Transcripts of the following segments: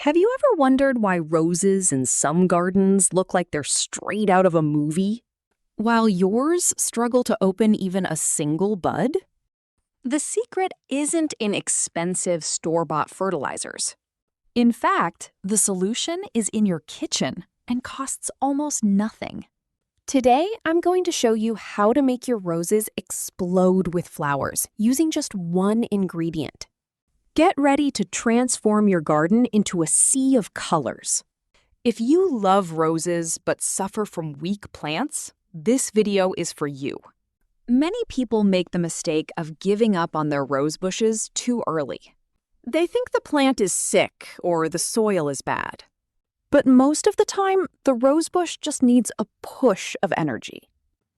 Have you ever wondered why roses in some gardens look like they're straight out of a movie, while yours struggle to open even a single bud? The secret isn't in expensive store-bought fertilizers. In fact, the solution is in your kitchen and costs almost nothing. Today, I'm going to show you how to make your roses explode with flowers using just one ingredient. Get ready to transform your garden into a sea of colors. If you love roses but suffer from weak plants, this video is for you. Many people make the mistake of giving up on their rose bushes too early. They think the plant is sick or the soil is bad. But most of the time, the rose bush just needs a push of energy.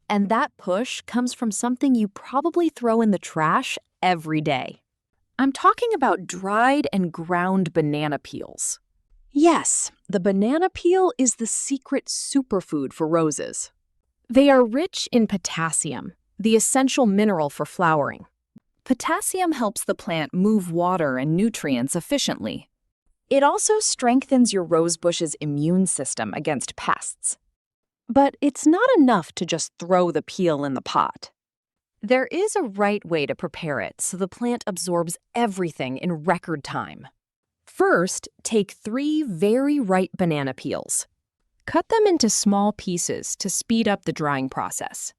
And that push comes from something you probably throw in the trash every day. I'm talking about dried and ground banana peels. Yes, the banana peel is the secret superfood for roses. They are rich in potassium, the essential mineral for flowering. Potassium helps the plant move water and nutrients efficiently. It also strengthens your rosebush's immune system against pests. But it's not enough to just throw the peel in the pot. There is a right way to prepare it so the plant absorbs everything in record time. First, take 3 very ripe banana peels. Cut them into small pieces to speed up the drying process.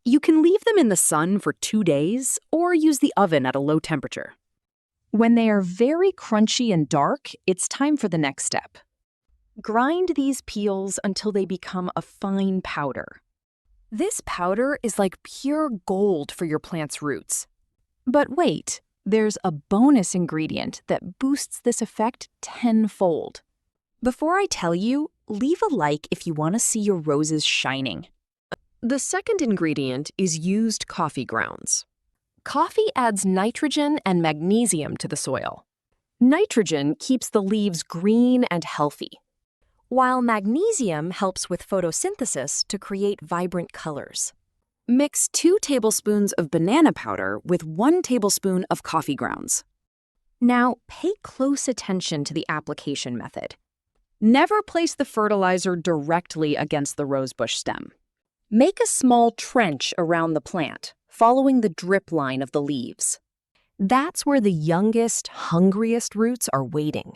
You can leave them in the sun for 2 days or use the oven at a low temperature. When they are very crunchy and dark, it's time for the next step. Grind these peels until they become a fine powder. This powder is like pure gold for your plant's roots. But wait, there's a bonus ingredient that boosts this effect tenfold. Before I tell you, leave a like if you want to see your roses shining. The second ingredient is used coffee grounds. Coffee adds nitrogen and magnesium to the soil. Nitrogen keeps the leaves green and healthy, while magnesium helps with photosynthesis to create vibrant colors. Mix 2 tablespoons of banana powder with 1 tablespoon of coffee grounds. Now, pay close attention to the application method. Never place the fertilizer directly against the rosebush stem. Make a small trench around the plant, following the drip line of the leaves. That's where the youngest, hungriest roots are waiting.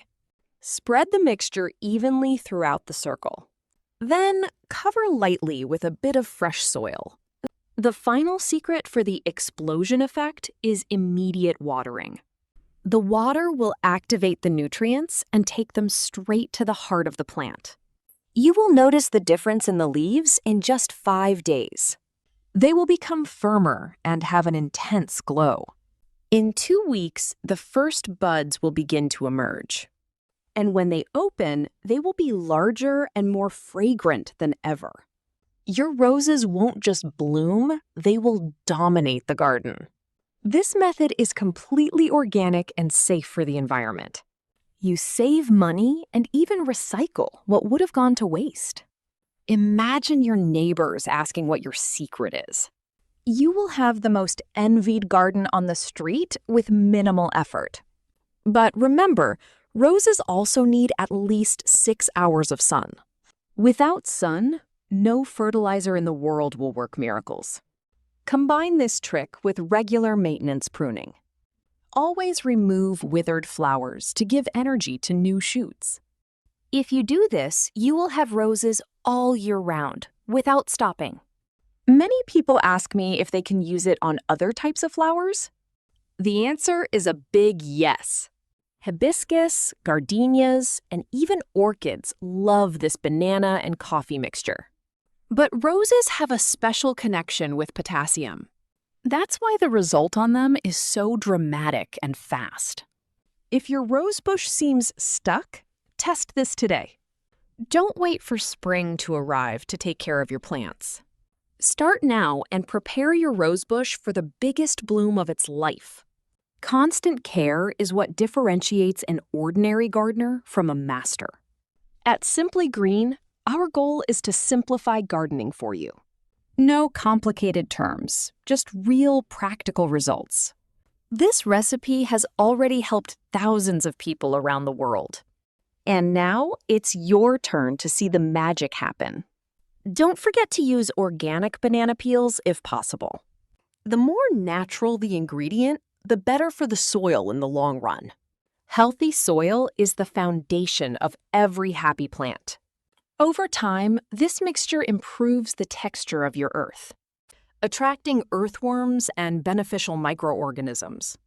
Spread the mixture evenly throughout the circle. Then cover lightly with a bit of fresh soil. The final secret for the explosion effect is immediate watering. The water will activate the nutrients and take them straight to the heart of the plant. You will notice the difference in the leaves in just 5 days. They will become firmer and have an intense glow. In 2 weeks, the first buds will begin to emerge. And when they open, they will be larger and more fragrant than ever. Your roses won't just bloom, they will dominate the garden. This method is completely organic and safe for the environment. You save money and even recycle what would have gone to waste. Imagine your neighbors asking what your secret is. You will have the most envied garden on the street with minimal effort. But remember, roses also need at least 6 hours of sun. Without sun, no fertilizer in the world will work miracles. Combine this trick with regular maintenance pruning. Always remove withered flowers to give energy to new shoots. If you do this, you will have roses all year round, without stopping. Many people ask me if they can use it on other types of flowers. The answer is a big yes. Hibiscus, gardenias, and even orchids love this banana and coffee mixture. But roses have a special connection with potassium. That's why the result on them is so dramatic and fast. If your rosebush seems stuck, test this today. Don't wait for spring to arrive to take care of your plants. Start now and prepare your rosebush for the biggest bloom of its life. Constant care is what differentiates an ordinary gardener from a master. At Simply Green, our goal is to simplify gardening for you. No complicated terms, just real practical results. This recipe has already helped thousands of people around the world. And now it's your turn to see the magic happen. Don't forget to use organic banana peels if possible. The more natural the ingredient, the better for the soil in the long run. Healthy soil is the foundation of every happy plant. Over time, this mixture improves the texture of your earth, attracting earthworms and beneficial microorganisms.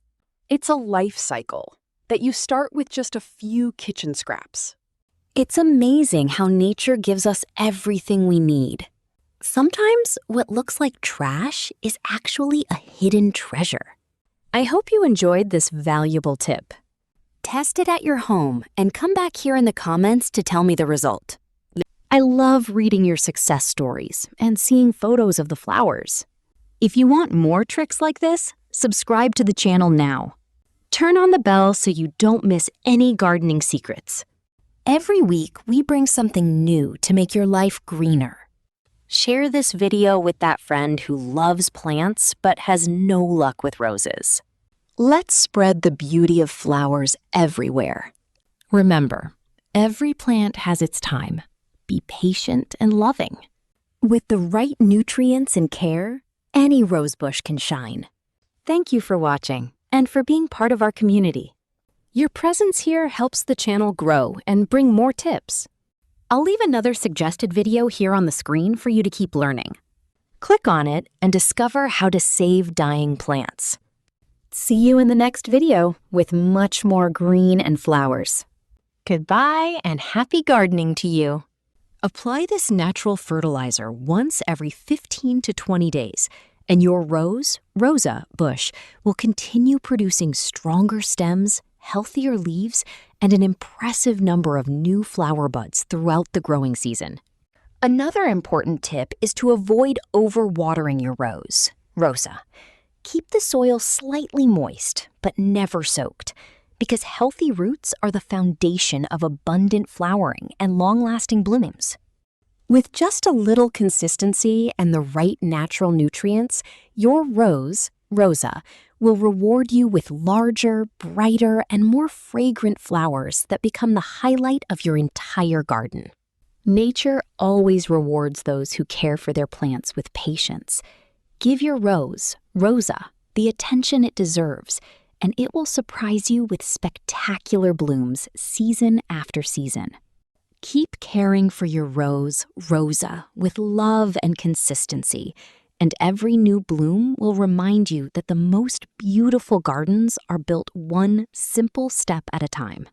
It's a life cycle that you start with just a few kitchen scraps. It's amazing how nature gives us everything we need. Sometimes what looks like trash is actually a hidden treasure. I hope you enjoyed this valuable tip. Test it at your home and come back here in the comments to tell me the result. I love reading your success stories and seeing photos of the flowers. If you want more tricks like this, subscribe to the channel now. Turn on the bell so you don't miss any gardening secrets. Every week, we bring something new to make your life greener. Share this video with that friend who loves plants but has no luck with roses. Let's spread the beauty of flowers everywhere. Remember, every plant has its time. Be patient and loving. With the right nutrients and care, any rosebush can shine. Thank you for watching and for being part of our community. Your presence here helps the channel grow and bring more tips. I'll leave another suggested video here on the screen for you to keep learning. Click on it and discover how to save dying plants. See you in the next video with much more green and flowers. Goodbye and happy gardening to you. Apply this natural fertilizer once every 15 to 20 days, and your rosa bush will continue producing stronger stems, healthier leaves, and an impressive number of new flower buds throughout the growing season. Another important tip is to avoid overwatering your rosa. Keep the soil slightly moist, but never soaked, because healthy roots are the foundation of abundant flowering and long-lasting blooms. With just a little consistency and the right natural nutrients, your rosa, will reward you with larger, brighter, and more fragrant flowers that become the highlight of your entire garden. Nature always rewards those who care for their plants with patience. Give your rosa, the attention it deserves, and it will surprise you with spectacular blooms season after season. Keep caring for your rosa, with love and consistency, and every new bloom will remind you that the most beautiful gardens are built one simple step at a time.